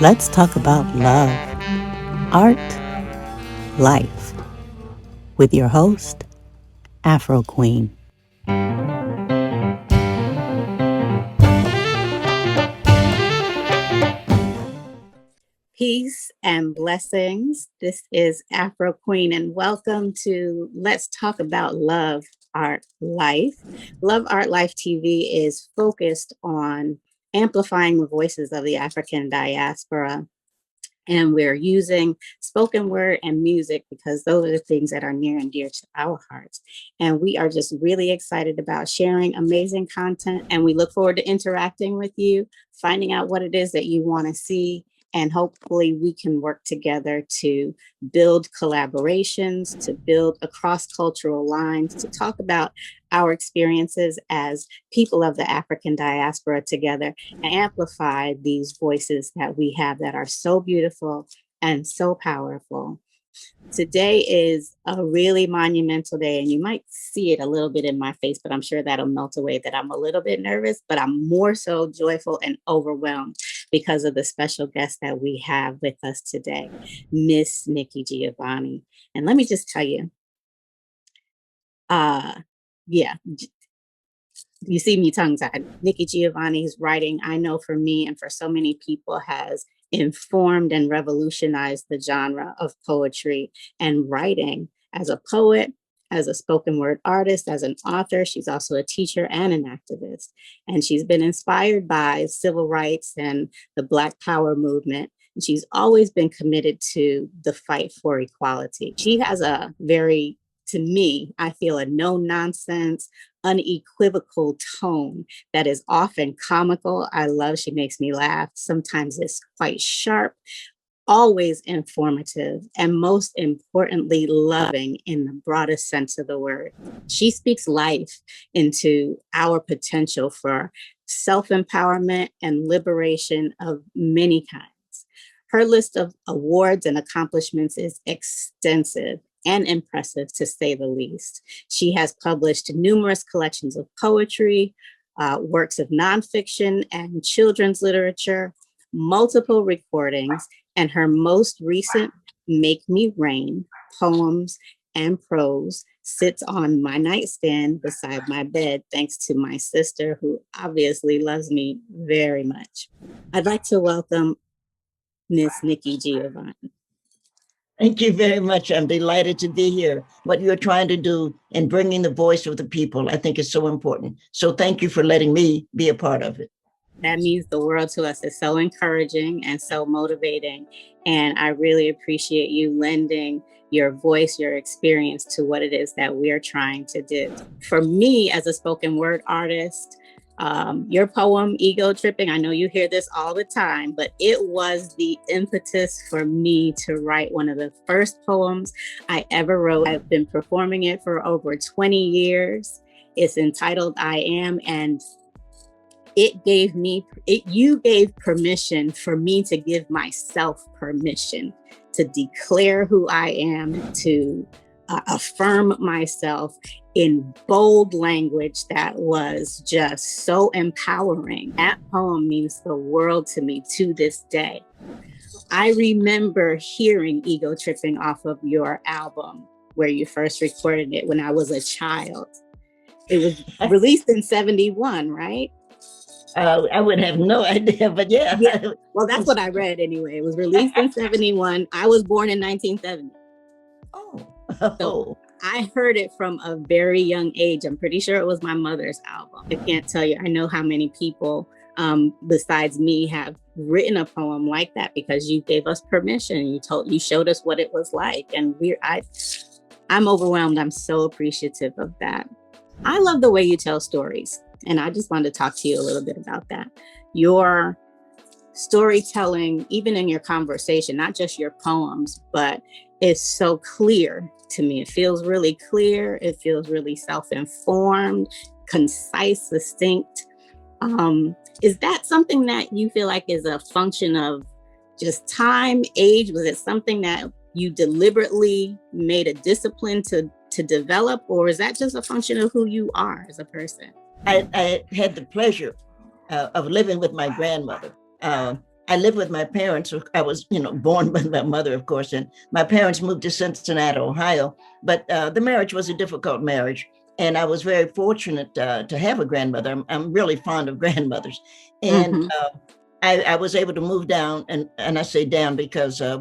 Let's talk about love, art, life with your host, Afro Queen. Peace and blessings. This is Afro Queen, and welcome to Let's Talk About Love, Art, Life. Love Art Life TV is focused on amplifying the voices of the African diaspora. And we're using spoken word and music because those are the things that are near and dear to our hearts. And we are just really excited about sharing amazing content. And we look forward to interacting with you, finding out what it is that you want to see. And hopefully we can work together to build collaborations, to build across cultural lines, to talk about our experiences as people of the African diaspora together and amplify these voices that we have that are so beautiful and so powerful. Today is a really monumental day, and you might see it a little bit in my face, but I'm sure that'll melt away that I'm a little bit nervous, but I'm more so joyful and overwhelmed because of the special guest that we have with us today, Miss Nikki Giovanni. And let me just tell you, uh, yeah, you see me tongue tied. Nikki Giovanni's writing, I know for me and for so many people, has informed and revolutionized the genre of poetry and writing. As a poet, as a spoken word artist, as an author, she's also a teacher and an activist. And she's been inspired by civil rights and the Black Power movement. And she's always been committed to the fight for equality. She has a very, to me, I feel, a no nonsense, unequivocal tone that is often comical. I love, she makes me laugh. Sometimes it's quite sharp, always informative, and most importantly, loving in the broadest sense of the word. She speaks life into our potential for self-empowerment and liberation of many kinds. Her list of awards and accomplishments is extensive and impressive, to say the least. She has published numerous collections of poetry, works of nonfiction and children's literature, multiple recordings, and her most recent Make Me Rain poems and prose sits on my nightstand beside my bed, thanks to my sister, who obviously loves me very much. I'd like to welcome Miss Nikki Giovanni. Thank you very much. I'm delighted to be here. What you're trying to do and bringing the voice of the people, I think is so important. So thank you for letting me be a part of it. That means the world to us. It's so encouraging and so motivating. And I really appreciate you lending your voice, your experience to what it is that we're trying to do. For me, as a spoken word artist, your poem, Ego Tripping, I know you hear this all the time, but it was the impetus for me to write one of the first poems I ever wrote. I've been performing it for over 20 years. It's entitled I Am, and you gave permission for me to give myself permission to declare who I am, to affirm myself in bold language that was just so empowering. That poem means the world to me to this day. I remember hearing Ego Tripping off of your album where you first recorded it when I was a child. It was released in 71, right? I would have no idea, but yeah. Well, that's what I read anyway. It was released in 71. I was born in 1970. So I heard it from a very young age. I'm pretty sure it was my mother's album. I can't tell you. I know how many people besides me have written a poem like that because you gave us permission. You showed us what it was like. And I'm overwhelmed. I'm so appreciative of that. I love the way you tell stories. And I just wanted to talk to you a little bit about that. Your storytelling, even in your conversation, not just your poems, but it's so clear to me. It feels really clear. It feels really self-informed, concise, succinct. Is that something that you feel like is a function of just time, age? Was it something that you deliberately made a discipline to develop, or is that just a function of who you are as a person? I had the pleasure of living with my grandmother. I I lived with my parents. I was, born with my mother, of course, and my parents moved to Cincinnati, Ohio. But the marriage was a difficult marriage. And I was very fortunate to have a grandmother. I'm really fond of grandmothers. And Mhm. I was able to move down, and I say down because I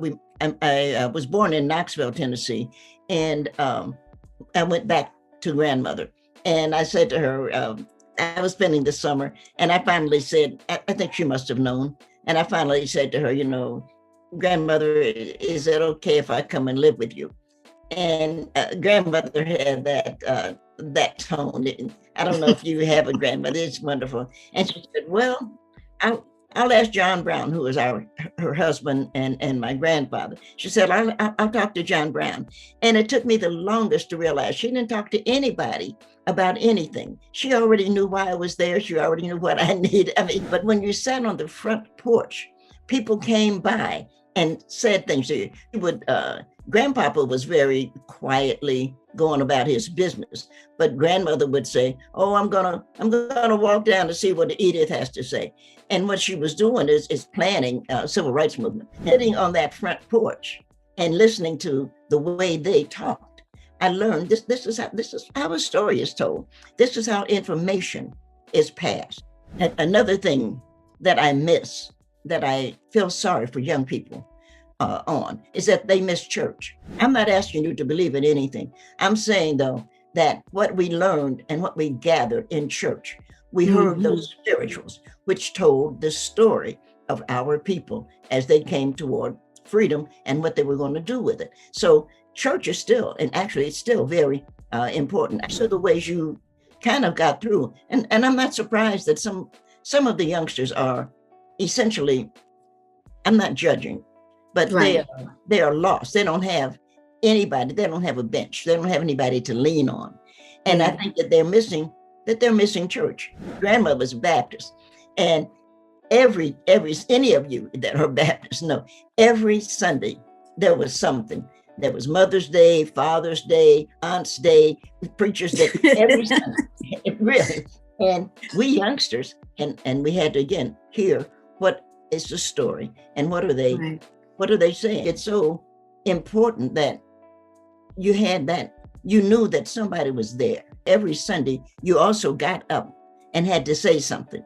was born in Knoxville, Tennessee, and I went back to grandmother. And I said to her, I was spending the summer, and I finally said, I think she must have known. And I finally said to her, grandmother, is it okay if I come and live with you? And grandmother had that tone. I don't know if you have a grandmother. It's wonderful. And she said, "Well, I'll, I'll ask John Brown, who was her husband and my grandfather." She said, I'll talk to John Brown." And it took me the longest to realize she didn't talk to anybody about anything. She already knew why I was there. She already knew what I needed. I mean, but when you sat on the front porch, people came by and said things to you. He would Grandpapa was very quietly going about his business, but grandmother would say, "Oh, I'm gonna walk down to see what Edith has to say." And what she was doing is planning civil rights movement, sitting on that front porch and listening to the way they talked. I learned this. This is how a story is told. This is how information is passed. And another thing that I miss, that I feel sorry for young people on, is that they miss church. I'm not asking you to believe in anything. I'm saying, though, that what we learned and what we gathered in church, we heard those spirituals, which told the story of our people as they came toward freedom and what they were going to do with it. So church is still, and actually it's still very important. So the ways you kind of got through, and I'm not surprised that some of the youngsters are essentially, I'm not judging, but Right. they are lost. They don't have anybody. They don't have a bench. They don't have anybody to lean on. And I Yeah. think that they're missing church. Grandma was Baptist, and any of you that are Baptists know, every Sunday there was something. There was Mother's Day, Father's Day, Aunt's Day, Preacher's Day, every Sunday. Really. And we youngsters, and we had to again hear what is the story and what are they Right. saying. It's so important that you had that, you knew that somebody was there. Every Sunday, you also got up and had to say something.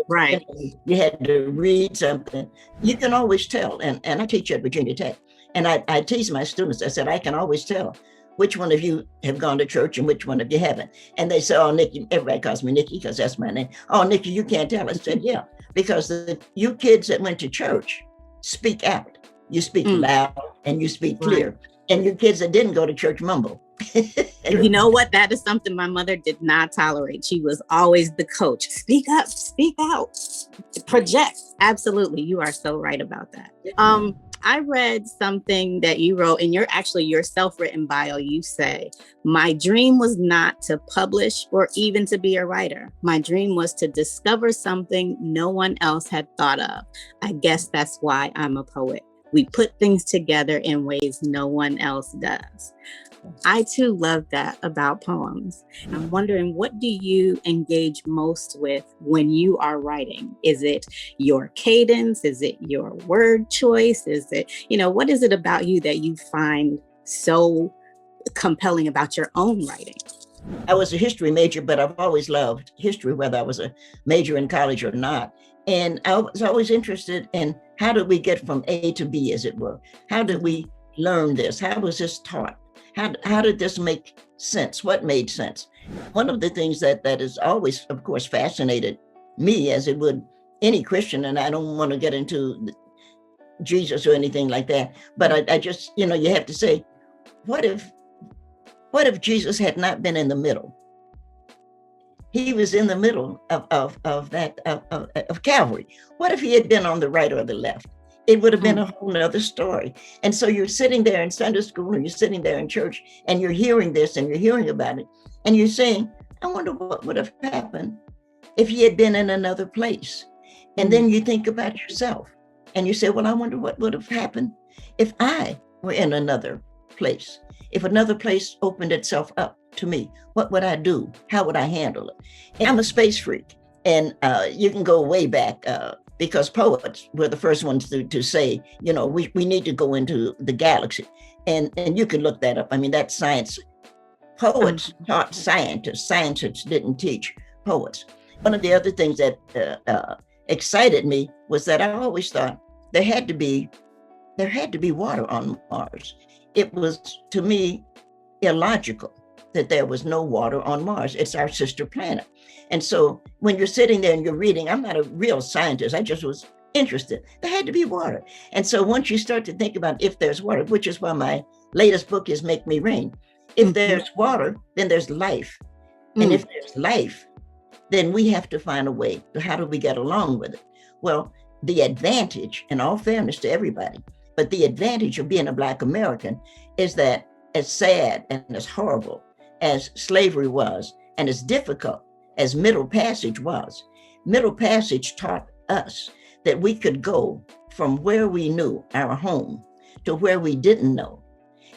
Right. You had to read something. You can always tell. And I teach at Virginia Tech. And I tease my students, I said, I can always tell which one of you have gone to church and which one of you haven't. And they say, "Oh, Nikki," everybody calls me Nikki because that's my name. "Oh, Nikki, you can't tell." I said, "Yeah, because you kids that went to church speak out. You speak loud and you speak clear. Right. And you kids that didn't go to church mumble." You know what? That is something my mother did not tolerate. She was always the coach. Speak up, speak out, project. Absolutely. You are so right about that. I read something that you wrote in your self-written bio. You say, "My dream was not to publish or even to be a writer. My dream was to discover something no one else had thought of. I guess that's why I'm a poet. We put things together in ways no one else does." I too love that about poems. I'm wondering, what do you engage most with when you are writing? Is it your cadence? Is it your word choice? Is it, what is it about you that you find so compelling about your own writing? I was a history major, but I've always loved history, whether I was a major in college or not. And I was always interested in, how did we get from A to B, as it were? How did we learn this? How was this taught? How did this make sense? What made sense? One of the things that has always, of course, fascinated me, as it would any Christian, and I don't want to get into Jesus or anything like that, but I just, you have to say, what if Jesus had not been in the middle? He was in the middle of Calvary. What if he had been on the right or the left? It would have been a whole nother story. And so you're sitting there in Sunday school, or you're sitting there in church, and you're hearing this and you're hearing about it, and you're saying, I wonder what would have happened if he had been in another place. And then you think about yourself and you say, well, I wonder what would have happened if I were in another place. If another place opened itself up to me, what would I do? How would I handle it? And I'm a space freak. And you can go way back. because poets were the first ones to say, we need to go into the galaxy. And you can look that up. I mean, that's science. Poets taught scientists. Scientists didn't teach poets. One of the other things that excited me was that I always thought there had to be water on Mars. It was, to me, illogical that there was no water on Mars. It's our sister planet. And so when you're sitting there and you're reading, I'm not a real scientist, I just was interested. There had to be water. And so once you start to think about if there's water, which is why my latest book is Make Me Rain. If there's water, then there's life. And if there's life, then we have to find a way to how do we get along with it? Well, the advantage, in all fairness to everybody, but the advantage of being a Black American is that as sad and as horrible as slavery was, and as difficult as Middle Passage was, Middle Passage taught us that we could go from where we knew, our home, to where we didn't know.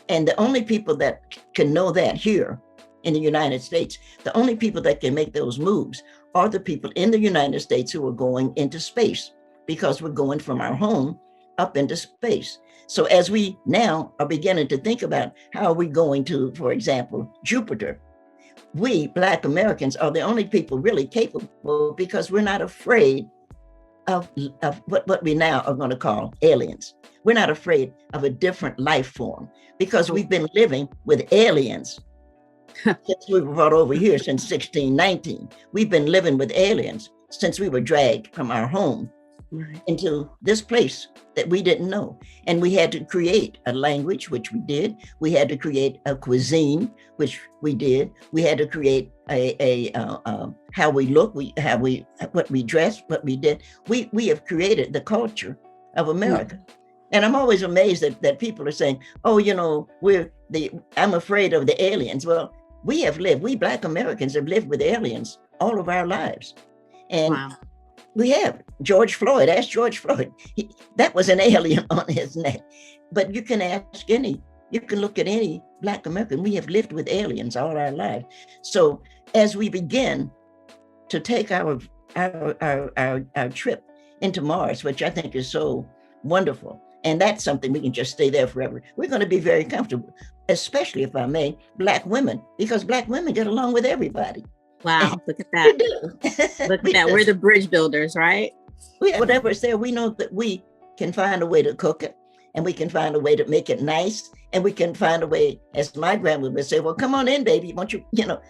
And the only people that can know that here in the United States, the only people that can make those moves are the people in the United States who are going into space, because we're going from our home up into space. So as we now are beginning to think about how are we going to, for example, Jupiter, we Black Americans are the only people really capable, because we're not afraid of what we now are going to call aliens. We're not afraid of a different life form, because we've been living with aliens since we were brought over here since 1619. We've been living with aliens since we were dragged from our home into this place that we didn't know. And we had to create a language, which we did. We had to create a cuisine, which we did. We had to create how we look, what we dress, what we did. We have created the culture of America. And I'm always amazed that people are saying, oh, I'm afraid of the aliens. Well, we Black Americans have lived with aliens all of our lives. And we have George Floyd. Ask George Floyd. That was an alien on his neck. But you can look at any Black American. We have lived with aliens all our lives. So as we begin to take our trip into Mars, which I think is so wonderful, and that's something we can just stay there forever, we're going to be very comfortable, especially, if I may, Black women, because Black women get along with everybody. Wow, look at that. Look at that. We're the bridge builders, right? Whatever is there, we know that we can find a way to cook it, and we can find a way to make it nice, and we can find a way, as my grandmother would say, well, come on in, baby. Won't you,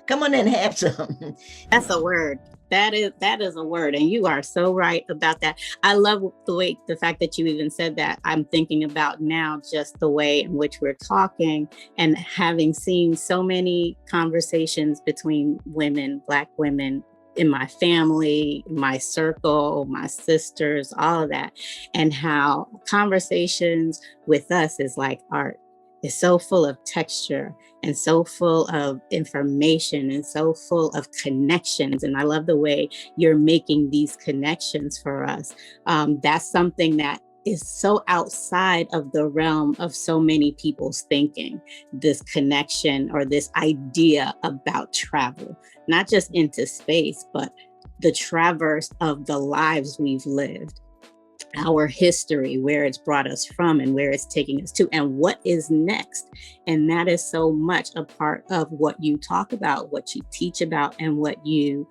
come on in and have some. That's a word. That is a word. And you are so right about that. I love the fact that you even said that. I'm thinking about now just the way in which we're talking, and having seen so many conversations between women, Black women, in my family, my circle, my sisters, all of that, and how conversations with us is like art. It's so full of texture and so full of information and so full of connections. And I love the way you're making these connections for us. That's something that is so outside of the realm of so many people's thinking, this connection or this idea about travel, not just into space, but the traverse of the lives we've lived, our history, where it's brought us from and where it's taking us to, and what is next. And that is so much a part of what you talk about, what you teach about, and what you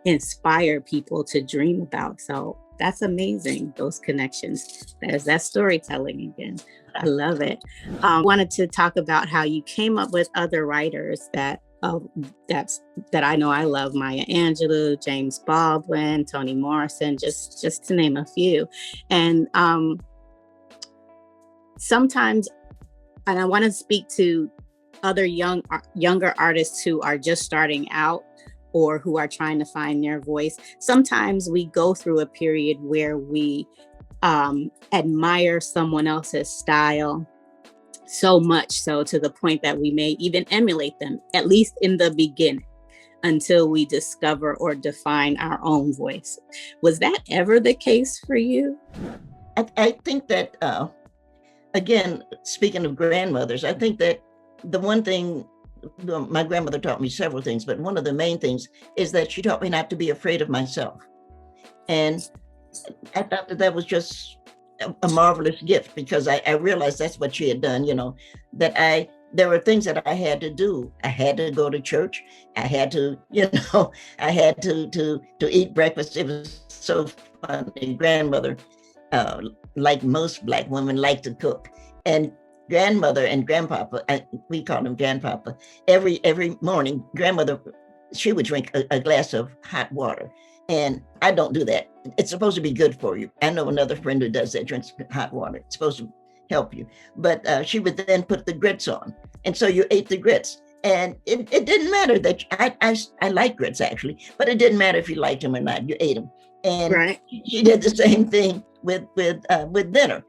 inspire people to dream about. So that's amazing, those connections. There's that storytelling again. I love it. Wanted to talk about how you came up with other writers that I know I love: Maya Angelou, James Baldwin, Toni Morrison, just to name a few. And sometimes, and I want to speak to other younger artists who are just starting out or who are trying to find their voice. Sometimes we go through a period where we admire someone else's style so much so to the point that we may even emulate them, at least in the beginning, until we discover or define our own voice. Was that ever the case for you? I think that, again, speaking of grandmothers, I think that the one thing, my grandmother taught me several things, but one of the main things is that she taught me not to be afraid of myself. And I thought that that was just a marvelous gift, because I realized that's what she had done, that there were things that I had to do. I had to go to church. I had to, I had to eat breakfast. It was so funny. Grandmother, uh, like most Black women, like to cook. And grandmother and grandpapa, we call him grandpapa, every morning, grandmother, she would drink a glass of hot water. And I don't do that. It's supposed to be good for you. I know another friend who does that, drinks hot water. It's supposed to help you. But she would then put the grits on. And so you ate the grits. And it didn't matter that I like grits, actually, but it didn't matter if you liked them or not. You ate them. And Right. she did the same thing with dinner.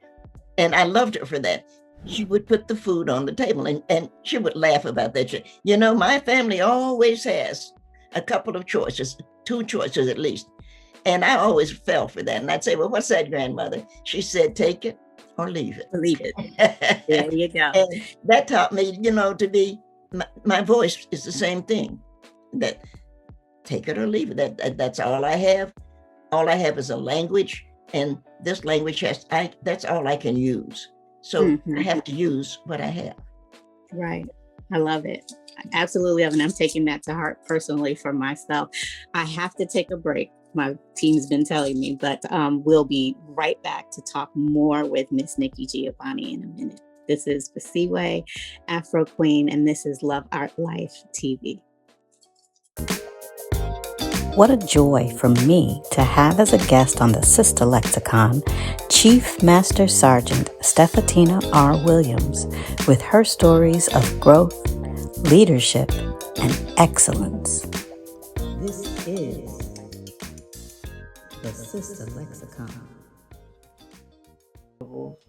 And I loved her for that. She would put the food on the table, and she would laugh about that. My family always has a couple of choices, two choices at least. And I always fell for that. And I'd say, well, what's that, grandmother? She said, take it or leave it. Believe it. There you go. And that taught me, to be, my voice is the same thing, that take it or leave it. That's all I have. All I have is a language, and this language that's all I can use. So I have to use what I have. Right. I love it. I absolutely love it. And I'm taking that to heart personally for myself. I have to take a break. My team's been telling me, but we'll be right back to talk more with Miss Nikki Giovanni in a minute. This is Basiwe, Afro Queen, and this is Love Art Life TV. What a joy for me to have as a guest on the Sister Lexicon, Chief Master Sergeant Stefatina R. Williams, with her stories of growth, leadership, and excellence. This is the Sister Lexicon.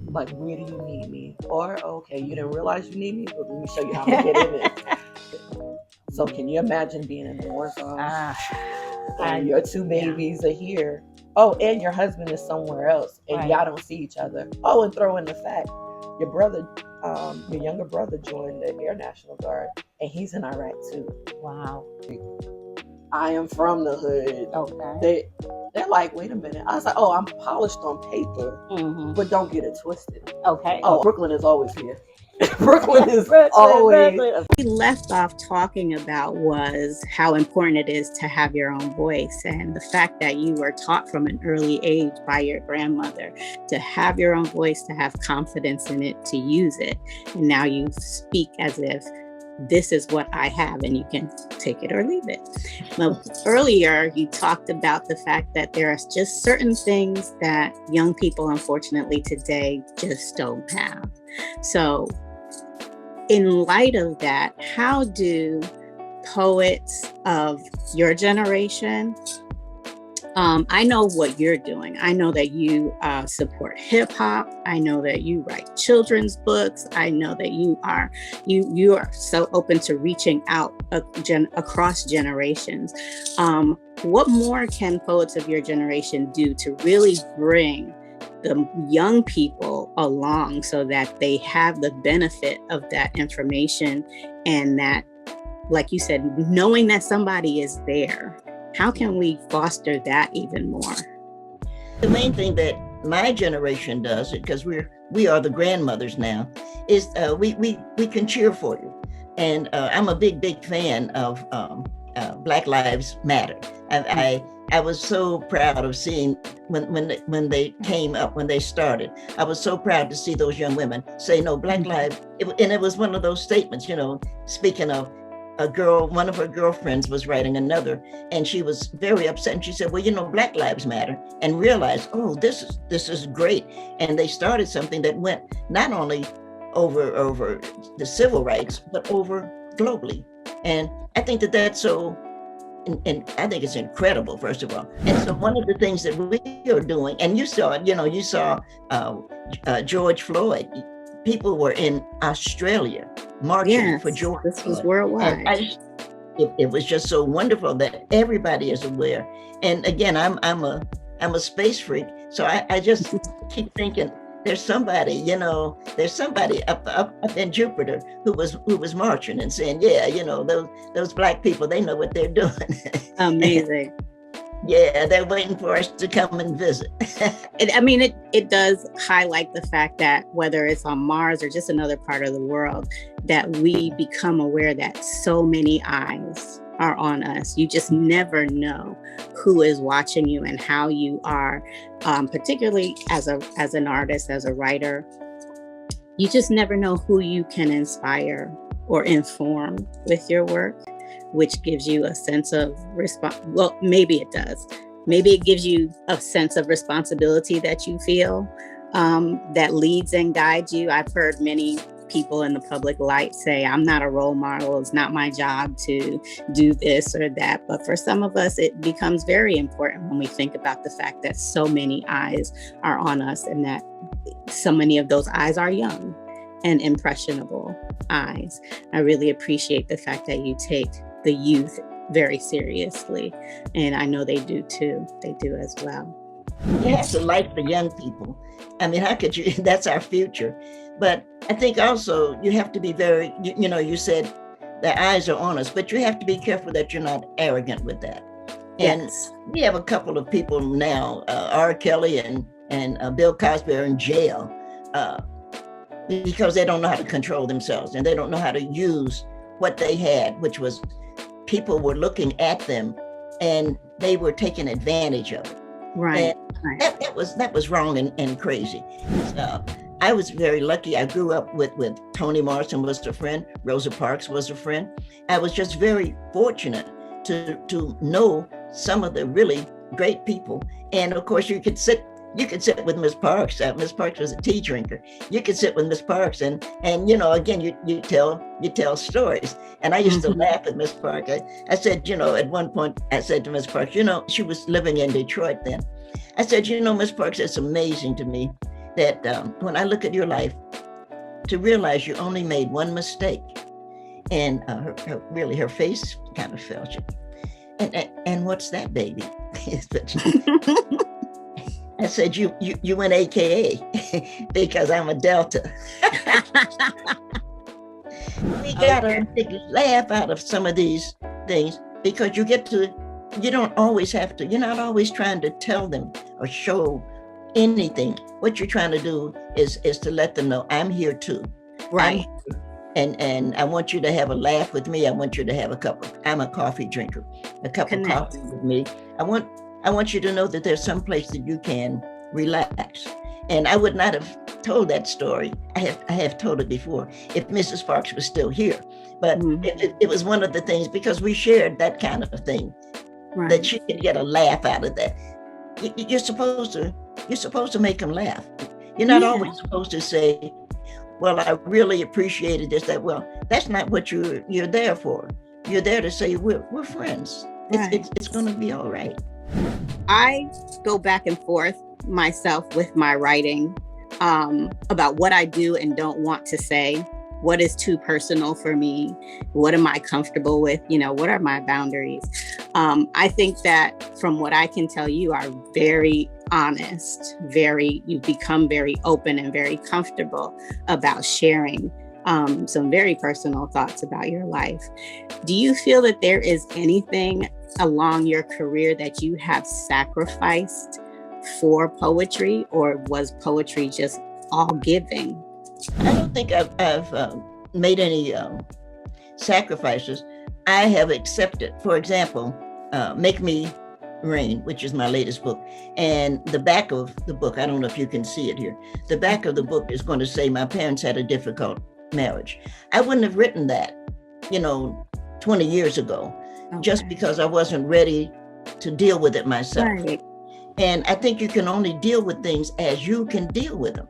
Like, where do you need me? Or, okay, you didn't realize you need me, but let me show you how to get in it. So can you imagine being in the war zone? And your two babies are here. Oh, and your husband is somewhere else, and y'all don't see each other. Oh, and throw in the fact, your brother, your younger brother joined the Air National Guard, and he's in Iraq too. Wow. I am from the hood. Okay. They're like, wait a minute. I was like, oh, I'm polished on paper, but don't get it twisted. Okay. Oh, Brooklyn is always here. Brooklyn is always. We left off talking about was how important it is to have your own voice, and the fact that you were taught from an early age by your grandmother to have your own voice, to have confidence in it, to use it. And now you speak as if this is what I have and you can take it or leave it. Well, earlier you talked about the fact that there are just certain things that young people, unfortunately, today just don't have. So in light of that, how do poets of your generation, I know what you're doing. I know that you support hip hop. I know that you write children's books. I know that you are so open to reaching out across generations. What more can poets of your generation do to really bring the young people along so that they have the benefit of that information, and that, like you said, knowing that somebody is there? How can we foster that even more? The main thing that my generation does, because we are the grandmothers now, is we can cheer for you. And I'm a big fan of Black Lives Matter. I was so proud of seeing when they came up, when they started. I was so proud to see those young women say, no, Black Lives, and it was one of those statements, speaking of a girl, one of her girlfriends was writing another, and she was very upset. And she said, well, Black Lives Matter, and realized, oh, this is great. And they started something that went not only over the civil rights, but over globally. And I think that's so, and I think it's incredible, first of all. And so one of the things that we are doing, and you saw it, you saw George Floyd. People were in Australia marching for George. This was worldwide. It was just so wonderful that everybody is aware. And again, I'm a space freak, so I just keep thinking there's somebody, there's somebody up in Jupiter who was marching and saying, yeah, those Black people, they know what they're doing. Amazing. Yeah, they're waiting for us to come and visit. It does highlight the fact that whether it's on Mars or just another part of the world, that we become aware that so many eyes are on us. You just never know who is watching you and how you are, particularly as an artist, as a writer. You just never know who you can inspire or inform with your work, which gives you a sense of well, maybe it does. Maybe it gives you a sense of responsibility that you feel, that leads and guides you. I've heard many people in the public light say, I'm not a role model. It's not my job to do this or that. But for some of us, it becomes very important when we think about the fact that so many eyes are on us, and that so many of those eyes are young and impressionable eyes. I really appreciate the fact that you take the youth very seriously, and I know they do too. They do as well. You have to like the young people. I mean, how could you? That's our future. But I think also you have to be very, you said the eyes are on us, but you have to be careful that you're not arrogant with that. Yes. And we have a couple of people now, R. Kelly and Bill Cosby are in jail because they don't know how to control themselves, and they don't know how to use what they had, which was people were looking at them and they were taking advantage of it. Right. And that was wrong and crazy. I was very lucky. I grew up with Toni Morrison was a friend, Rosa Parks was a friend. I was just very fortunate to know some of the really great people. And of course, you could sit with Miss Parks. Miss Parks was a tea drinker. You could sit with Miss Parks and again, you tell stories. And I used to laugh at Miss Parks. I said, at one point, I said to Miss Parks, she was living in Detroit then. I said, Miss Parks, it's amazing to me that when I look at your life, to realize you only made one mistake. And her face kind of fell. And what's that, baby? I said, you went AKA because I'm a Delta. We got a big laugh out of some of these things because you don't always have to, you're not always trying to tell them or show anything. What you're trying to do is to let them know I'm here too. Right. And I want you to have a laugh with me. I want you to have I'm a coffee drinker, a cup of coffee with me. I want you to know that there's some place that you can relax. And I would not have told that story. I have told it before if Mrs. Parks was still here. But it was one of the things, because we shared that kind of thing, that you can get a laugh out of that. You're supposed to make them laugh. You're not always supposed to say, well, I really appreciated this, that. Well, that's not what you're there for. You're there to say we're friends. Right. It's going to be all right. I go back and forth myself with my writing about what I do and don't want to say, what is too personal for me, what am I comfortable with, what are my boundaries. I think that from what I can tell, you are very honest, you've become very open and very comfortable about sharing some very personal thoughts about your life. Do you feel that there is anything along your career that you have sacrificed for poetry, or was poetry just all giving? I don't think I've made any sacrifices. I have accepted, for example, Make Me Rain, which is my latest book. And the back of the book, I don't know if you can see it here. The back of the book is going to say, my parents had a difficult marriage. I wouldn't have written that, 20 years ago, just because I wasn't ready to deal with it myself. Right. And I think you can only deal with things as you can deal with them.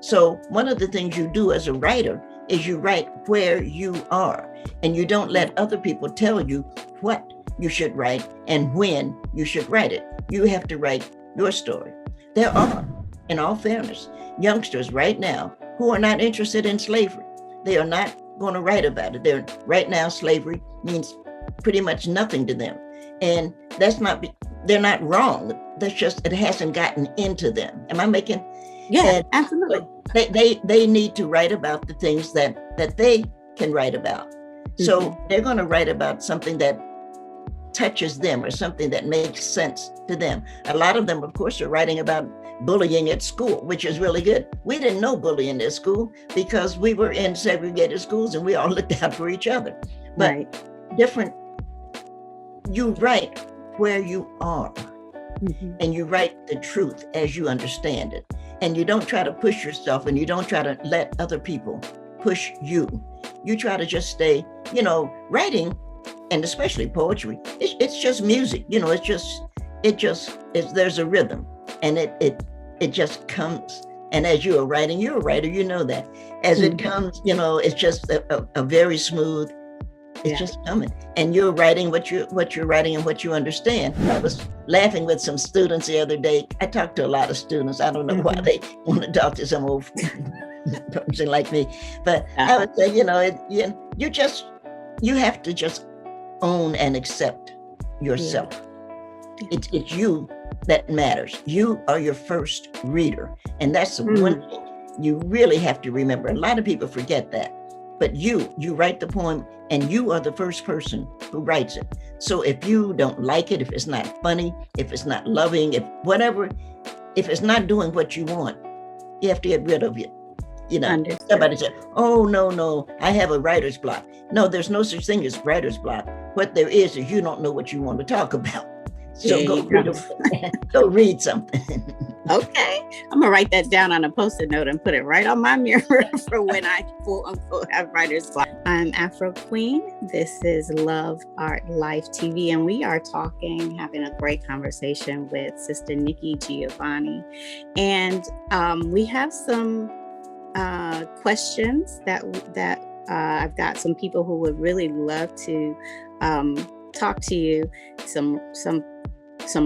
So one of the things you do as a writer is you write where you are, and you don't let other people tell you what you should write and when you should write it. You have to write your story. There are, in all fairness, youngsters right now who are not interested in slavery. They are not going to write about it. Right now, slavery means pretty much nothing to them. And they're not wrong. That's just, it hasn't gotten into them. Am I making? Yeah, absolutely. They need to write about the things that they can write about. So they're going to write about something that touches them or something that makes sense to them. A lot of them, of course, are writing about bullying at school, which is really good. We didn't know bullying at school because we were in segregated schools and we all looked out for each other. But different, you write where you are, and you write the truth as you understand it. And you don't try to push yourself, and you don't try to let other people push you. You try to just stay, writing, and especially poetry, it's just music, there's a rhythm, and it just comes. And as you're a writer, you know that. As it comes, it's just a very smooth, it's just coming. And you're writing what you're writing and what you understand. I was laughing with some students the other day. I talk to a lot of students. I don't know why they want to talk to some old person like me. But I would say, you have to just own and accept yourself. It's you that matters. You are your first reader. And that's the one thing you really have to remember. A lot of people forget that. But you write the poem, and you are the first person who writes it. So if you don't like it, if it's not funny, if it's not loving, if it's not doing what you want, you have to get rid of it. Understood. Somebody said, oh, no, I have a writer's block. No, there's no such thing as writer's block. What there is you don't know what you want to talk about. So go read something. Okay. I'm going to write that down on a Post-it note and put it right on my mirror for when I quote unquote have writer's block. I'm Afro Queen. This is Love Art Life TV, and we are having a great conversation with Sister Nikki Giovanni. And we have some questions that I've got some people who would really love to talk to you. Some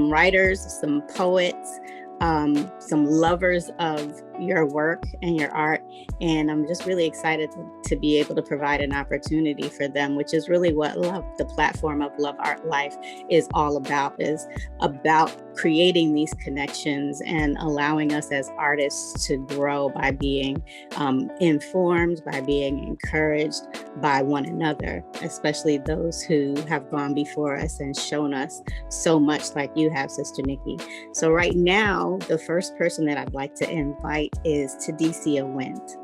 writers, some poets, some lovers of your work and your art. And I'm just really excited to be able to provide an opportunity for them, which is really what the platform of Love Art Life is all about, is about creating these connections and allowing us as artists to grow by being informed, by being encouraged by one another, especially those who have gone before us and shown us so much, like you have, Sister Nikki. So right now, the first person that I'd like to invite is Tadicia Wint.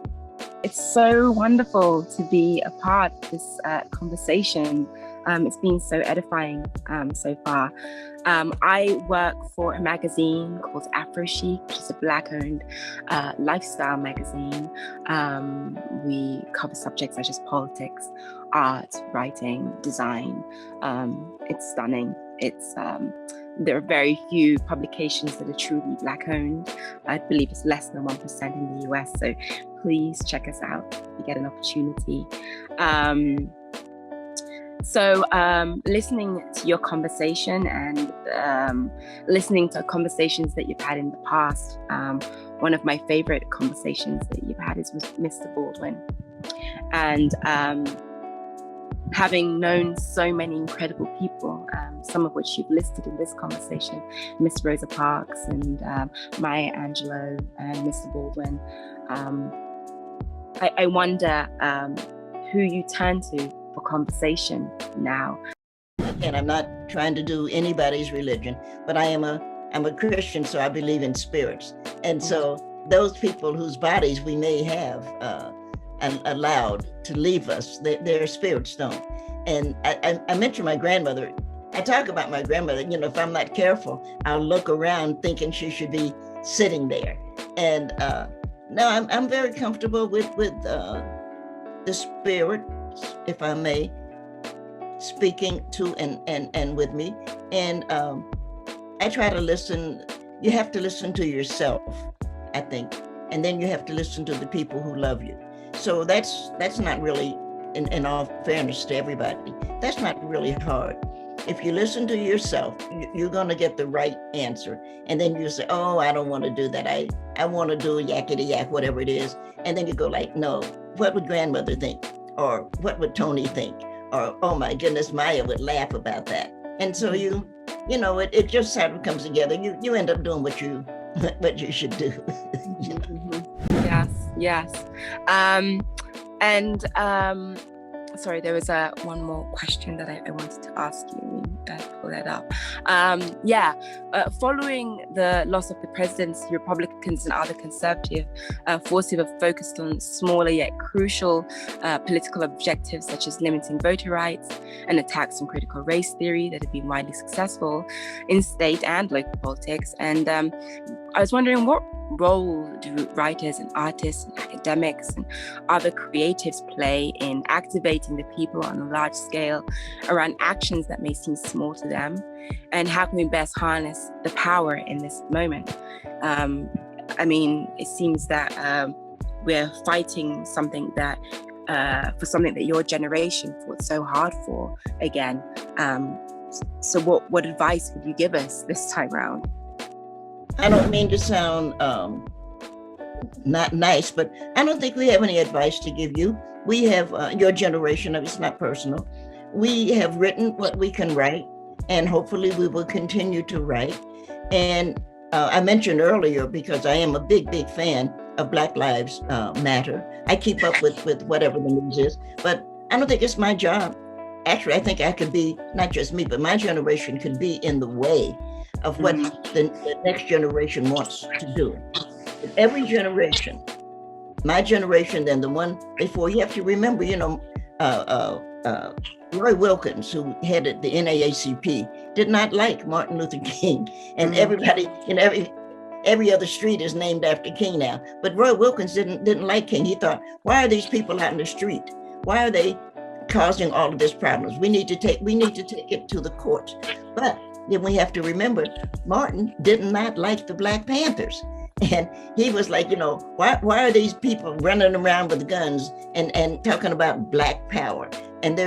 It's so wonderful to be a part of this conversation. It's been so edifying so far. I work for a magazine called Afro Chic, which is a Black-owned lifestyle magazine. We cover subjects such as politics, art, writing, design. It's stunning. There are very few publications that are truly Black-owned. I believe it's less than 1% in the US. So please check us out if you get an opportunity. So listening to your conversation and listening to conversations that you've had in the past, one of my favorite conversations that you've had is with Mr. Baldwin. And having known so many incredible people, some of which you've listed in this conversation, Miss Rosa Parks and Maya Angelou and Mr. Baldwin, I wonder who you turn to for conversation now. And I'm not trying to do anybody's religion, but I'm a Christian, so I believe in spirits. And so those people whose bodies we may have allowed to leave us, their spirits don't. And I mentioned my grandmother. I talk about my grandmother, if I'm not careful, I'll look around thinking she should be sitting there. And no, I'm very comfortable with the spirit, if I may, speaking to and with me. And I try to listen. You have to listen to yourself, I think. And then you have to listen to the people who love you. So that's not really, in all fairness to everybody, that's not really hard. If you listen to yourself, you're going to get the right answer. And then you say, oh, I don't want to do that. I want to do yakety yak, whatever it is. And then you go like, no, what would grandmother think? Or what would Tony think? Or, oh my goodness, Maya would laugh about that. And so it just sort of comes together. You end up doing what you should do. Yes. And sorry, there was one more question that I wanted to ask you. Pull that up. Following the loss of the presidency, Republicans and other conservative forces have focused on smaller yet crucial political objectives, such as limiting voter rights and attacks on critical race theory that have been widely successful in state and local politics. And I was wondering, what role do writers and artists and academics and other creatives play in activating the people on a large scale around actions that may seem small to them? And how can we best harness the power in this moment? I mean, it seems that we're fighting something that for something that your generation fought so hard for again. So what advice would you give us this time around? I don't mean to sound not nice, but I don't think we have any advice to give you. We have your generation, it's not personal. We have written what we can write, and hopefully we will continue to write. And I mentioned earlier, because I am a big fan of Black Lives Matter. I keep up with whatever the news is, but I don't think it's my job. Actually, I think I could be, not just me, but my generation could be in the way of what the next generation wants to do. Every generation, my generation and the one before, you have to remember, Roy Wilkins, who headed the NAACP, did not like Martin Luther King. And everybody, every other street is named after King now. But Roy Wilkins didn't like King. He thought, why are these people out in the street? Why are they causing all of this problems? We need to take it to the courts. But then we have to remember, Martin did not like the Black Panthers. And he was like, why are these people running around with guns and talking about Black power? And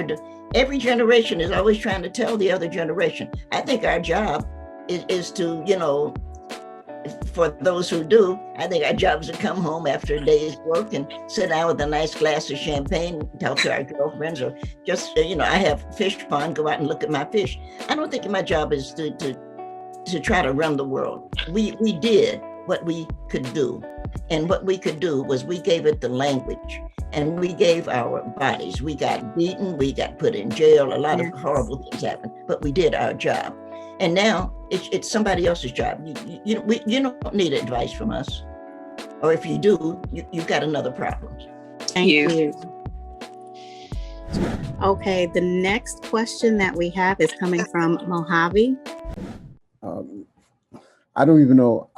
every generation is always trying to tell the other generation. I think our job is to, for those who do, I think our job is to come home after a day's work and sit down with a nice glass of champagne, talk to our girlfriends, or just, I have a fish pond, go out and look at my fish. I don't think my job is to try to run the world. We did what we could do. And what we could do was we gave it the language, and we gave our bodies. We got beaten, we got put in jail, a lot of horrible things happened, but we did our job. And now it's somebody else's job. You don't need advice from us. Or if you do, you've got another problem. Thank you. Okay, the next question that we have is coming from Mojave. I don't even know.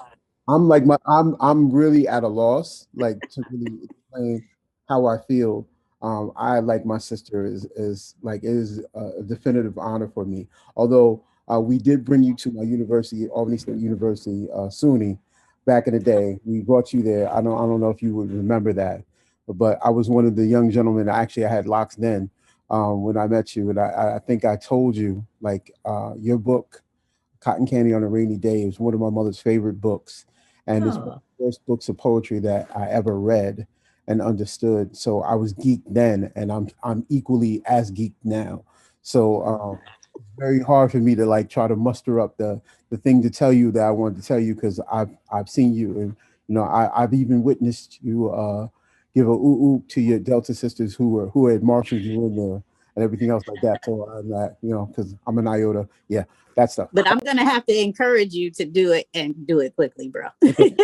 I'm really at a loss, like, to really explain how I feel. I, like my sister, is a definitive honor for me. Although we did bring you to my university, Albany State University, SUNY, back in the day. We brought you there. I don't know if you would remember that, but I was one of the young gentlemen. Actually, I had locks then when I met you, and I think I told you, like, your book, Cotton Candy on a Rainy Day, is one of my mother's favorite books. And it's one of the first books of poetry that I ever read and understood. So I was geeked then, and I'm equally as geeked now. So it's very hard for me to, like, try to muster up the thing to tell you that I wanted to tell you, because I've seen you, and I've even witnessed you give a ooh to your Delta sisters who had marshaled you in there and everything else like that. So I'm not, because I'm an iota. Yeah, that stuff. But I'm going to have to encourage you to do it, and do it quickly, bro. Okay.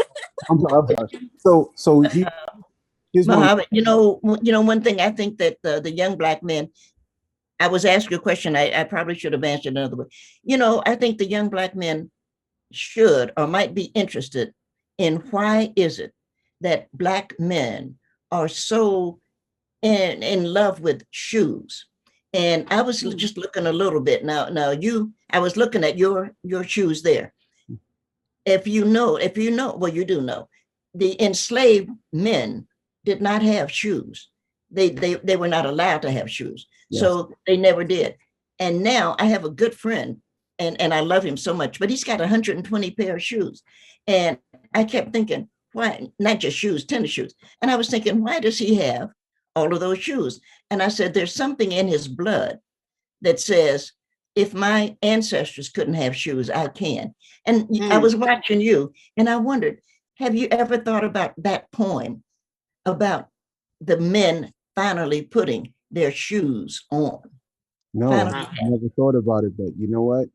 I'm sorry. So here's Mohammed, one thing I think that the young Black men, I was asked a question, I probably should have answered another way. I think the young Black men should or might be interested in why is it that Black men are so in love with shoes. And I was just looking a little bit. Now I was looking at your shoes there. If you know, well, you do know, the enslaved men did not have shoes. They were not allowed to have shoes. Yes. So they never did. And now I have a good friend, and I love him so much, but he's got 120 pair of shoes. And I kept thinking, why, not just shoes, tennis shoes. And I was thinking, why does he have all of those shoes? And I said, there's something in his blood that says, if my ancestors couldn't have shoes, I can. And I was watching you, and I wondered, have you ever thought about that poem about the men finally putting their shoes on. No, Final I thought. never thought about it, but you know what?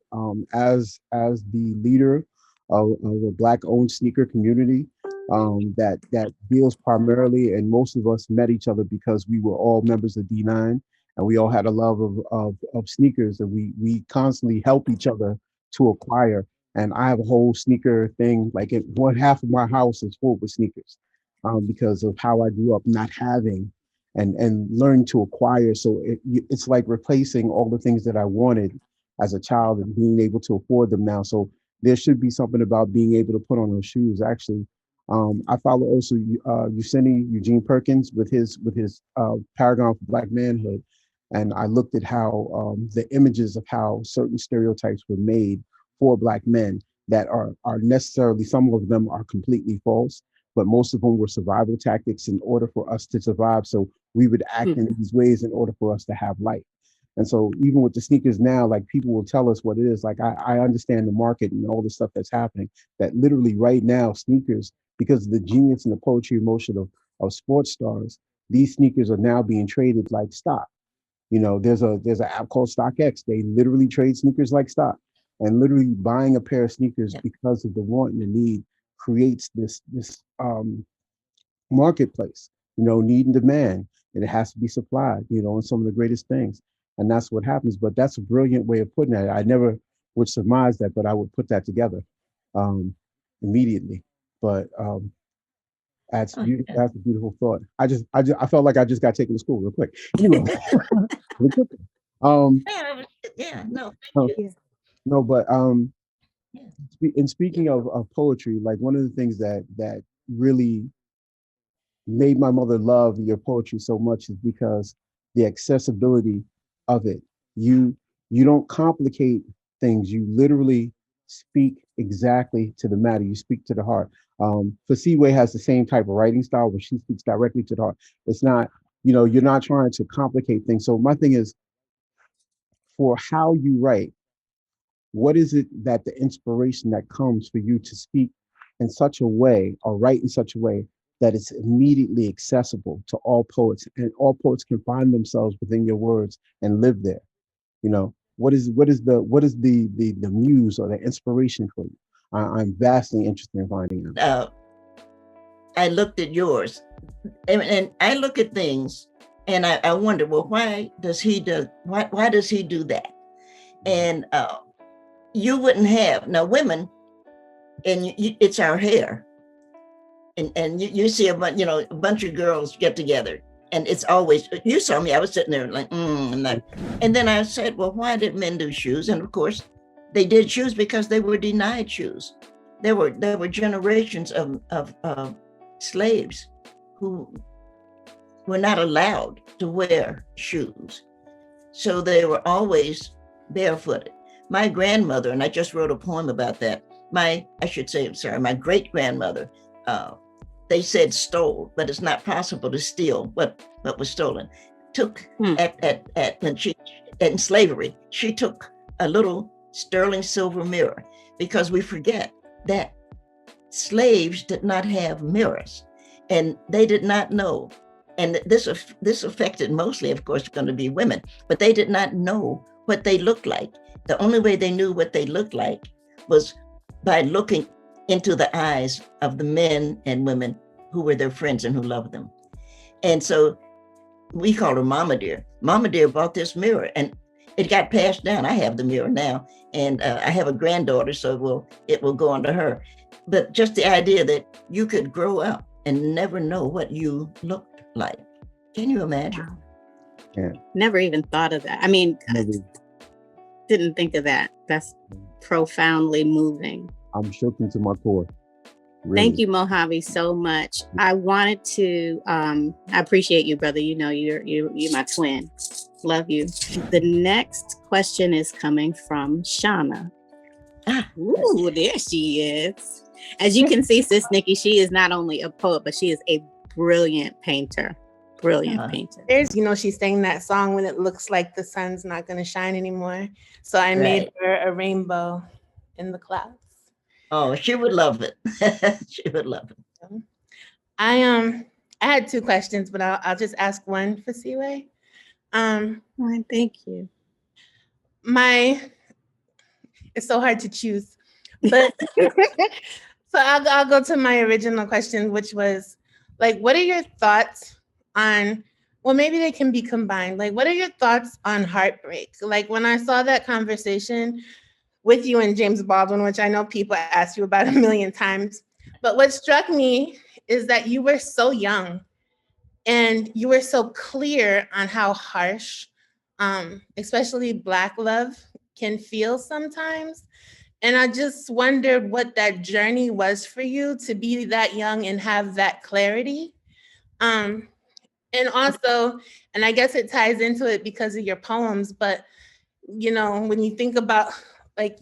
As the leader of a Black-owned sneaker community, that deals primarily, and most of us met each other because we were all members of D9, and we all had a love of sneakers, and we constantly help each other to acquire. And I have a whole sneaker thing. Like one half of my house is full with sneakers, because of how I grew up not having and learn to acquire. So it's like replacing all the things that I wanted as a child and being able to afford them now. So there should be something about being able to put on those shoes. Actually, I follow also Eugene Perkins with his Paragon for Black Manhood, and I looked at how the images of how certain stereotypes were made for Black men that are necessarily, some of them are completely false, but most of them were survival tactics in order for us to survive. So we would act in these ways in order for us to have life. And so even with the sneakers now, like people will tell us what it is. Like I understand the market and all the stuff that's happening, that literally right now sneakers, because of the genius and the poetry emotion of sports stars, these sneakers are now being traded like stock. You know, there's an app called StockX. They literally trade sneakers like stock. And literally buying a pair of sneakers because of the want and the need creates this marketplace, need and demand, and it has to be supplied, and some of the greatest things. And that's what happens. But that's a brilliant way of putting it. I never would surmise that, but I would put that together immediately. But that's a beautiful thought. I felt like I just got taken to school real quick. Really quickly. No, uh, thank you. no, but Yeah. in speaking of poetry, like one of the things that really made my mother love your poetry so much is because the accessibility of it. You don't complicate things. You literally speak exactly to the matter. You speak to the heart. Fasiwe has the same type of writing style where she speaks directly to the heart. It's not, you're not trying to complicate things. So my thing is, for how you write, what is it that the inspiration that comes for you to speak in such a way or write in such a way that it's immediately accessible to all poets, and all poets can find themselves within your words and live there? What is the muse or the inspiration for you? I'm vastly interested in finding out. I looked at yours, and I look at things, and I wonder, well, why does he do that? And you wouldn't have, now women, and it's our hair, and you see a bunch of girls get together, and it's always, you saw me, I was sitting there like, and then I said, well, why did men do shoes? And of course, they did shoes because they were denied shoes. There were generations of slaves who were not allowed to wear shoes. So they were always barefooted. My grandmother, and I just wrote a poem about that, my great grandmother, they said stole, but it's not possible to steal what was stolen. Took when she, in slavery, she took a little sterling silver mirror, because we forget that slaves did not have mirrors, and they did not know. And this affected mostly, of course, going to be women, but they did not know what they looked like. The only way they knew what they looked like was by looking into the eyes of the men and women who were their friends and who loved them. And so we called her Mama Dear. Mama Dear bought this mirror, and it got passed down. I have the mirror now, and I have a granddaughter, so it will go onto her. But just the idea that you could grow up and never know what you looked like. Can you imagine? Wow. Yeah. Never even thought of that. I mean, didn't think of that. That's profoundly moving. I'm shook into my core. Really. Thank you, Mojave, so much. I wanted to, I appreciate you, brother. You're my twin. Love you. The next question is coming from Shauna. Ooh, there she is. As you can see, Sis Nikki, she is not only a poet, but she is a brilliant painter. Painter. There's, she sang that song when it looks like the sun's not going to shine anymore. So I made her a rainbow in the clouds. Oh, she would love it. She would love it. I had two questions, but I'll just ask one for Siwe. Thank you. It's so hard to choose, but so I'll go to my original question, which was like, what are your thoughts on, well, maybe they can be combined. Like, what are your thoughts on heartbreak? Like when I saw that conversation with you and James Baldwin, which I know people ask you about a million times, but what struck me is that you were so young and you were so clear on how harsh, especially Black love can feel sometimes. And I just wondered what that journey was for you to be that young and have that clarity. Um, and also, and I guess it ties into it because of your poems, but you know, when you think about like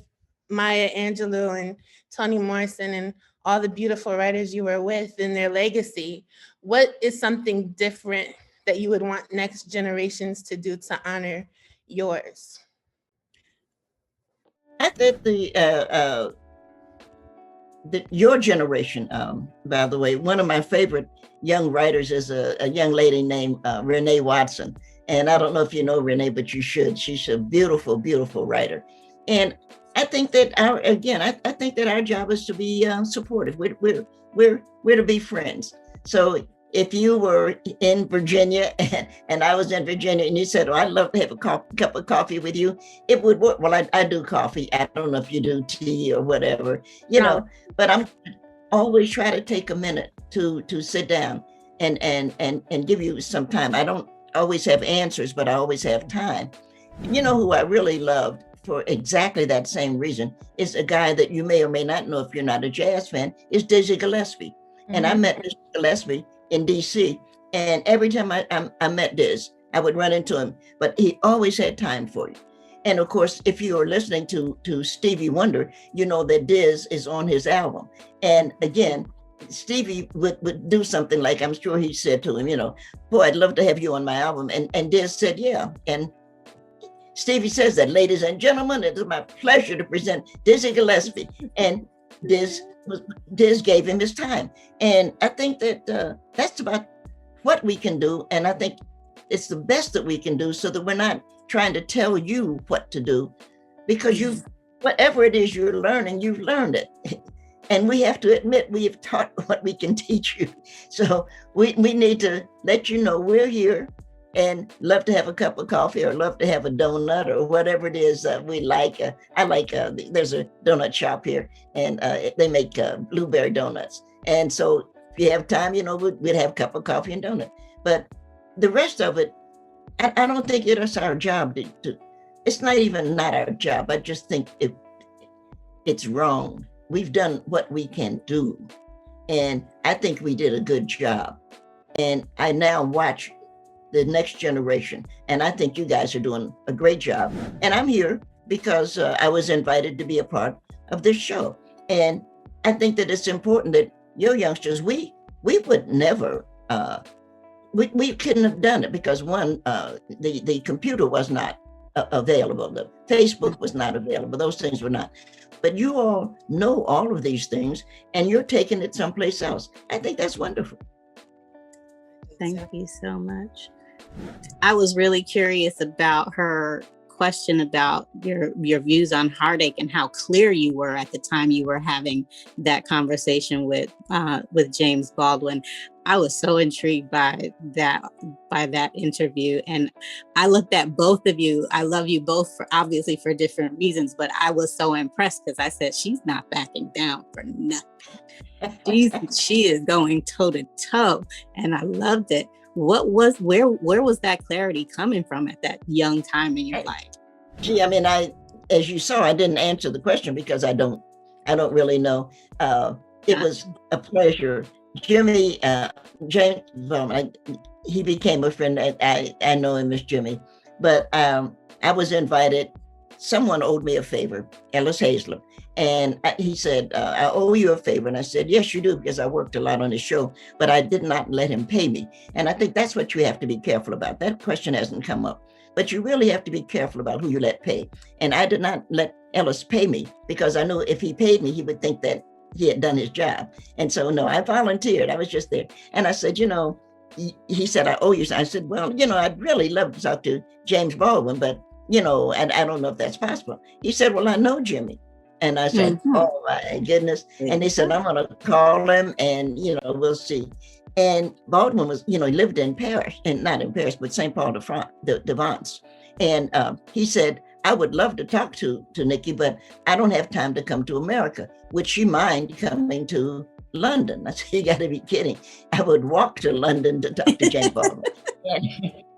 Maya Angelou and Toni Morrison and all the beautiful writers you were with and their legacy, what is something different that you would want next generations to do to honor yours? I think your generation, by the way, one of my favorite young writers is a young lady named Renee Watson. And I don't know if you know Renee, but you should. She's a beautiful, beautiful writer. And I think that I think that our job is to be supportive. We're to be friends. So if you were in Virginia and I was in Virginia and you said, "Oh, I'd love to have a cup of coffee with you," it would work. Well, I do coffee. I don't know if you do tea or whatever, but I'm always try to take a minute to sit down and give you some time. I don't always have answers, but I always have time. You know who I really loved for exactly that same reason is a guy that you may or may not know if you're not a jazz fan, is Dizzy Gillespie. Mm-hmm. And I met Dizzy Gillespie in DC. And every time I met Diz, I would run into him, but he always had time for you. And of course, if you are listening to Stevie Wonder, you know that Diz is on his album. And again, Stevie would do something like, I'm sure he said to him, "Boy, I'd love to have you on my album." And Diz said, "Yeah." And Stevie says that, "Ladies and gentlemen, it is my pleasure to present Dizzy Gillespie." And Diz gave him his time. And I think that that's about what we can do. And I think it's the best that we can do so that we're not trying to tell you what to do, because whatever it is you're learning, you've learned it. And we have to admit we have taught what we can teach you. So we need to let you know we're here and love to have a cup of coffee or love to have a donut or whatever it is we like. I like, there's a donut shop here and they make blueberry donuts. And so if you have time, we'd have a cup of coffee and donut. But the rest of it, I don't think it's our job to it's not even not our job. I just think it's wrong. We've done what we can do. And I think we did a good job. And I now watch the next generation. And I think you guys are doing a great job. And I'm here because I was invited to be a part of this show. And I think that it's important that your youngsters, we would never, we couldn't have done it because one, the computer was not available. The Facebook was not available. Those things were not. But you all know all of these things and you're taking it someplace else. I think that's wonderful. Thank you so much. I was really curious about her question about your views on heartache and how clear you were at the time you were having that conversation with James Baldwin. I was so intrigued by that interview, and I looked at both of you. I love you both obviously for different reasons, but I was so impressed because I said she's not backing down for nothing. She is going toe to toe, and I loved it. Where was that clarity coming from at that young time in your life? Gee, I mean, as you saw, I didn't answer the question because I don't really know. It was a pleasure. James, he became a friend. I know him as Jimmy, but I was invited. Someone owed me a favor, Ellis Hazler. And he said, "I owe you a favor." And I said, "Yes, you do," because I worked a lot on his show, but I did not let him pay me. And I think that's what you have to be careful about. That question hasn't come up, but you really have to be careful about who you let pay. And I did not let Ellis pay me because I knew if he paid me, he would think that he had done his job. And so, no, I volunteered. I was just there. And I said, he said, I owe you. I said, well, I'd really love to talk to James Baldwin, but, and I don't know if that's possible. He said, well, I know Jimmy. And I said, oh my goodness. And he said, I'm going to call him and, we'll see. And Baldwin was, he lived in Paris, and not in Paris, but St. Paul de Vence. And he said, I would love to talk to Nikki, but I don't have time to come to America. Would she mind coming to London? I said, you got to be kidding. I would walk to London to talk to James Baldwin.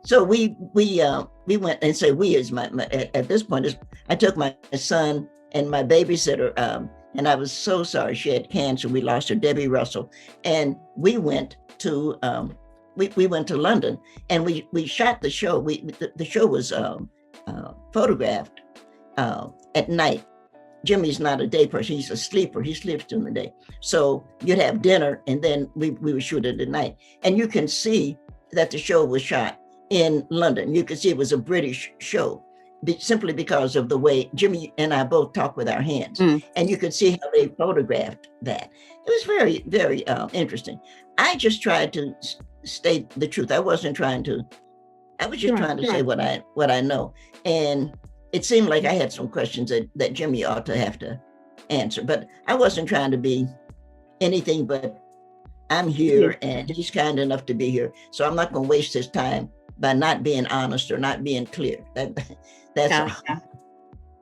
So we went, and say we is at this point, I took my son and my babysitter, and I was so sorry. She had cancer. We lost her, Debbie Russell, and we went to we went to London, and we shot the show. The show was photographed at night. Jimmy's not a day person; he's a sleeper. He sleeps during the day. So you'd have dinner, and then we would shoot it at night, and you can see that the show was shot in London. You could see it was a British show. Simply because of the way Jimmy and I both talk with our hands. And you could see how they photographed that. It was very, very interesting. I just tried to state the truth. I was just trying to say what I know. And it seemed like I had some questions that Jimmy ought to have to answer, but I wasn't trying to be anything but I'm here and he's kind enough to be here. So I'm not going to waste his time by not being honest or not being clear. That's all.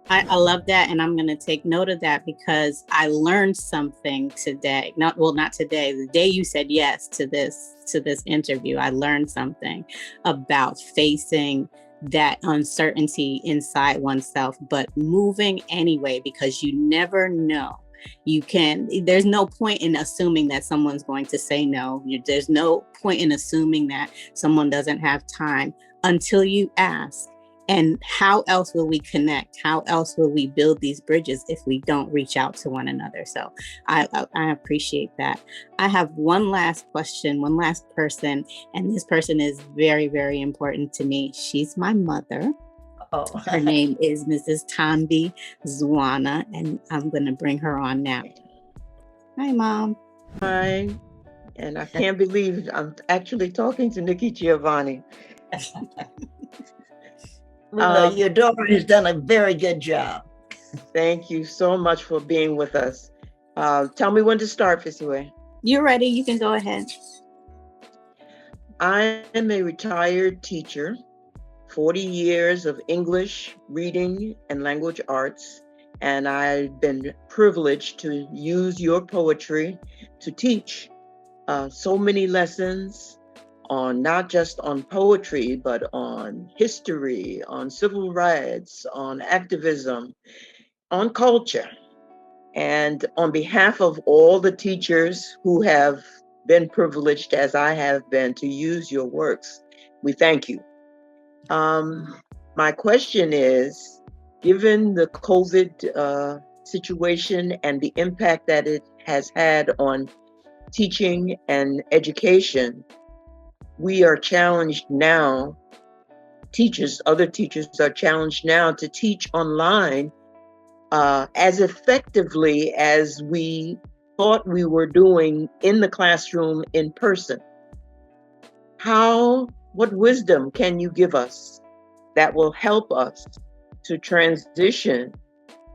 I love that. And I'm going to take note of that because I learned something today. Not today, the day you said yes to this interview, I learned something about facing that uncertainty inside oneself, but moving anyway, because you never know. There's no point in assuming that someone's going to say no. There's no point in assuming that someone doesn't have time until you ask. And how else will we connect? How else will we build these bridges if we don't reach out to one another? So I appreciate that. I have one last question, one last person, and this person is very, very important to me. She's my mother. Oh. Her name is Mrs. Tambi Zwana, and I'm going to bring her on now. Hi, Mom. Hi, and I can't believe I'm actually talking to Nikki Giovanni. Your daughter has done a very good job. Thank you so much for being with us. Tell me when to start, Fisiwe. You're ready. You can go ahead. I am a retired teacher, 40 years of English, reading, and language arts, and I've been privileged to use your poetry to teach so many lessons on not just on poetry, but on history, on civil rights, on activism, on culture. And on behalf of all the teachers who have been privileged, as I have been, to use your works, we thank you. My question is, given the COVID situation and the impact that it has had on teaching and education, we are challenged now, other teachers are challenged now to teach online as effectively as we thought we were doing in the classroom in person. What wisdom can you give us that will help us to transition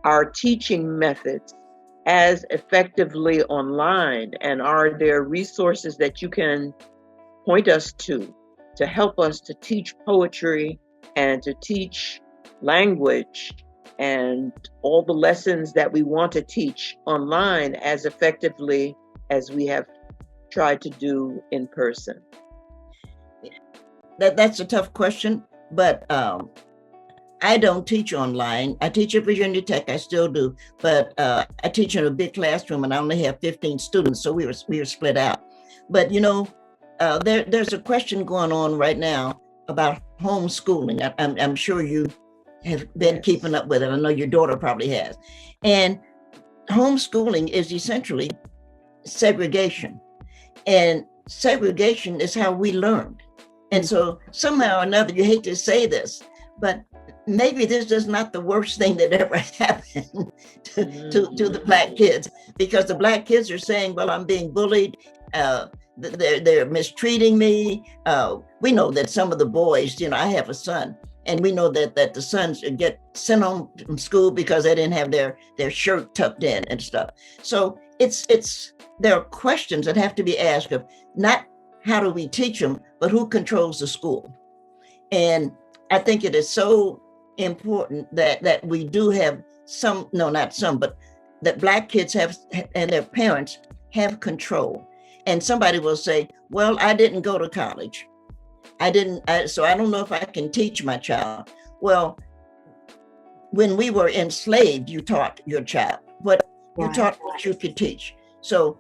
our teaching methods as effectively online? And are there resources that you can point us to help us to teach poetry and to teach language and all the lessons that we want to teach online as effectively as we have tried to do in person? That's a tough question, but I don't teach online. I teach at Virginia Tech, I still do, but I teach in a big classroom and I only have 15 students, so we were split out. But there's a question going on right now about homeschooling. I'm sure you have been keeping up with it. I know your daughter probably has. And homeschooling is essentially segregation. And segregation is how we learned. And so somehow or another, you hate to say this, but maybe this is not the worst thing that ever happened to the Black kids, because the Black kids are saying, well, I'm being bullied. they're mistreating me. We know that some of the boys, you know, I have a son, and we know that the sons get sent home from school because they didn't have their shirt tucked in and stuff. So there are questions that have to be asked of not how do we teach them, but who controls the school. And I think it is so important that we do have some, no, not some, but that Black kids have, and their parents have control. And somebody will say, well, I didn't go to college. So I don't know if I can teach my child. Well, when we were enslaved, you taught your child, but you taught what you could teach. So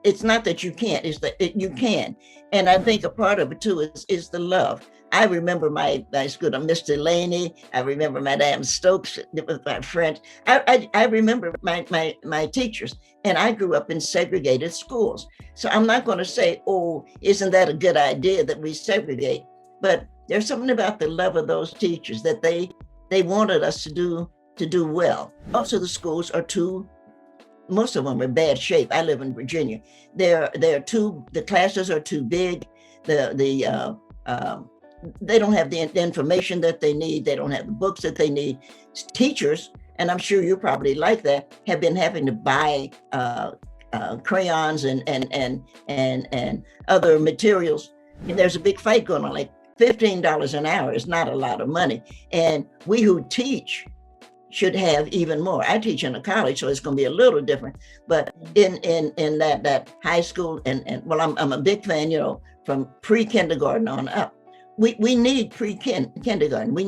it's not that you can't, it's that you can. And I think a part of it too is the love. I remember my school, Mr. Laney. I remember Madame Stokes with my French. I remember my teachers, and I grew up in segregated schools. So I'm not going to say, oh, isn't that a good idea that we segregate? But there's something about the love of those teachers that they wanted us to do well. Also, the schools are most of them are in bad shape. I live in Virginia. The classes are too big. They don't have the information that they need. They don't have the books that they need. Teachers, and I'm sure you're probably like that, have been having to buy crayons and other materials. And there's a big fight going on. Like $15 an hour is not a lot of money. And we who teach should have even more. I teach in a college, so it's going to be a little different. But in that high school, and well, I'm a big fan, you know, from pre-kindergarten on up. We need pre-kindergarten. We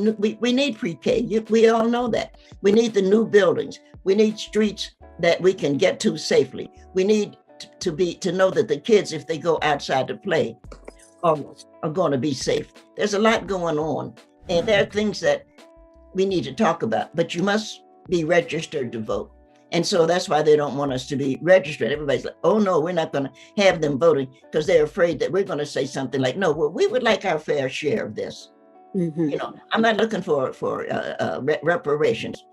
need pre-K. We all know that. We need the new buildings. We need streets that we can get to safely. We need to know that the kids, if they go outside to play, are going to be safe. There's a lot going on, and there are things that we need to talk about, but you must be registered to vote. And so that's why they don't want us to be registered. Everybody's like, oh no, we're not going to have them voting because they're afraid that we're going to say something like, no, well, we would like our fair share of this. Mm-hmm. You know, I'm not looking for reparations.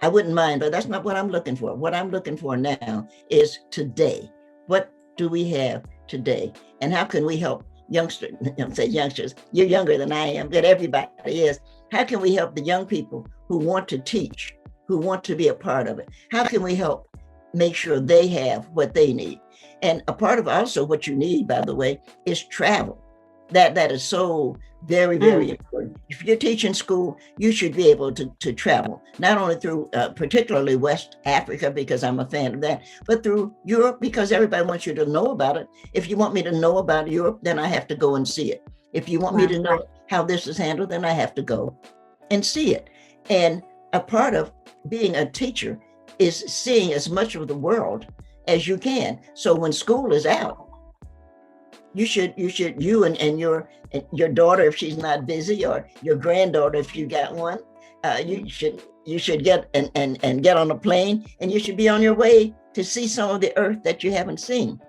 I wouldn't mind, but that's not what I'm looking for. What I'm looking for now is today. What do we have today? And how can we help youngsters? Say youngsters, you're younger than I am, but everybody is. How can we help the young people who want to teach, who want to be a part of it? How can we help make sure they have what they need? And a part of also what you need, by the way, is travel. That is so very, very important. If you're teaching school, you should be able to travel, not only through particularly West Africa, because I'm a fan of that, but through Europe, because everybody wants you to know about it. If you want me to know about Europe, then I have to go and see it. If you want me to know how this is handled, then I have to go and see it. And a part of being a teacher is seeing as much of the world as you can. So when school is out, you and your daughter, if she's not busy, or your granddaughter, if you got one, you should get and get on a plane, and you should be on your way to see some of the earth that you haven't seen.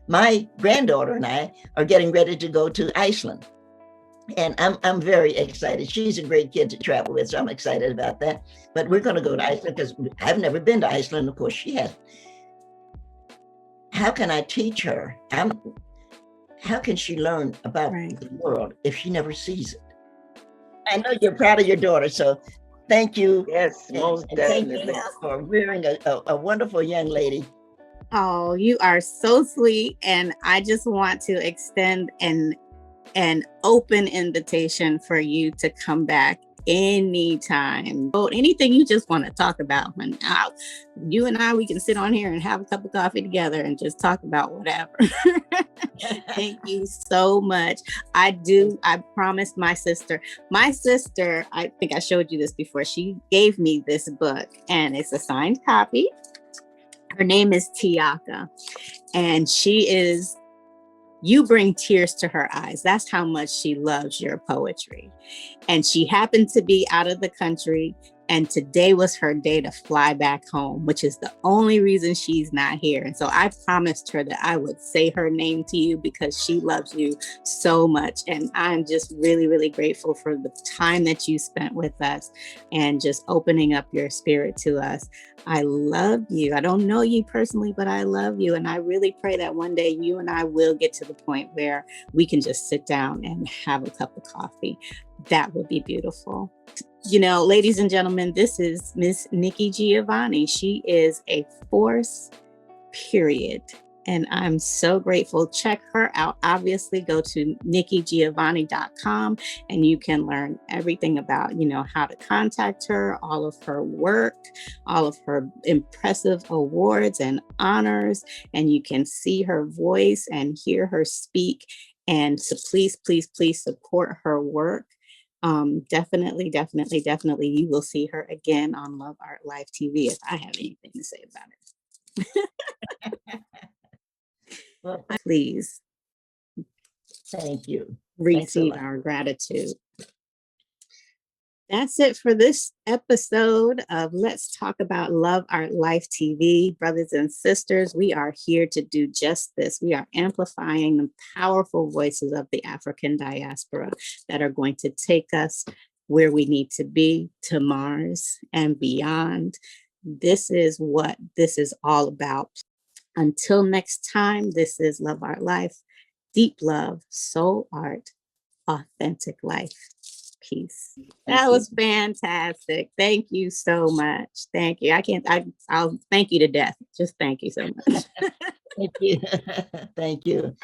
My granddaughter and I are getting ready to go to Iceland. And I'm very excited. She's a great kid to travel with, so I'm excited about that. But we're going to go to Iceland because I've never been to Iceland. Of course, she has. How can I teach her? How can she learn about the world if she never sees it? I know you're proud of your daughter, so thank you. Yes, most definitely. Thank you for rearing a wonderful young lady. Oh, you are so sweet. And I just want to extend an open invitation for you to come back anytime. Anything you just want to talk about. When you and I, we can sit on here and have a cup of coffee together and just talk about whatever. Thank you so much. I promised my sister, I think I showed you this before. She gave me this book, and it's a signed copy. Her name is Tiaka, and you bring tears to her eyes. That's how much she loves your poetry. And she happened to be out of the country, And today was her day to fly back home, which is the only reason she's not here. And so I promised her that I would say her name to you because she loves you so much. And I'm just really, really grateful for the time that you spent with us and just opening up your spirit to us. I love you. I don't know you personally, but I love you. And I really pray that one day you and I will get to the point where we can just sit down and have a cup of coffee. That would be beautiful. You know, ladies and gentlemen, this is Miss Nikki Giovanni. She is a force, period. And I'm so grateful. Check her out. Obviously, go to nikkigiovanni.com and you can learn everything about, you know, how to contact her, all of her work, all of her impressive awards and honors. And you can see her voice and hear her speak. And so please, please, please support her work. Definitely, definitely, definitely, you will see her again on Love Art Life TV if I have anything to say about it. Well, Please thank you. receive our gratitude. That's it for this episode of Let's Talk About Love Art Life TV. Brothers and sisters, we are here to do just this. We are amplifying the powerful voices of the African diaspora that are going to take us where we need to be, to Mars and beyond. This is what this is all about. Until next time, this is Love Art Life. Deep love, soul art, authentic life. Peace. That was fantastic. Thank you so much. Thank you. I'll thank you to death. Just thank you so much. Thank you. Thank you.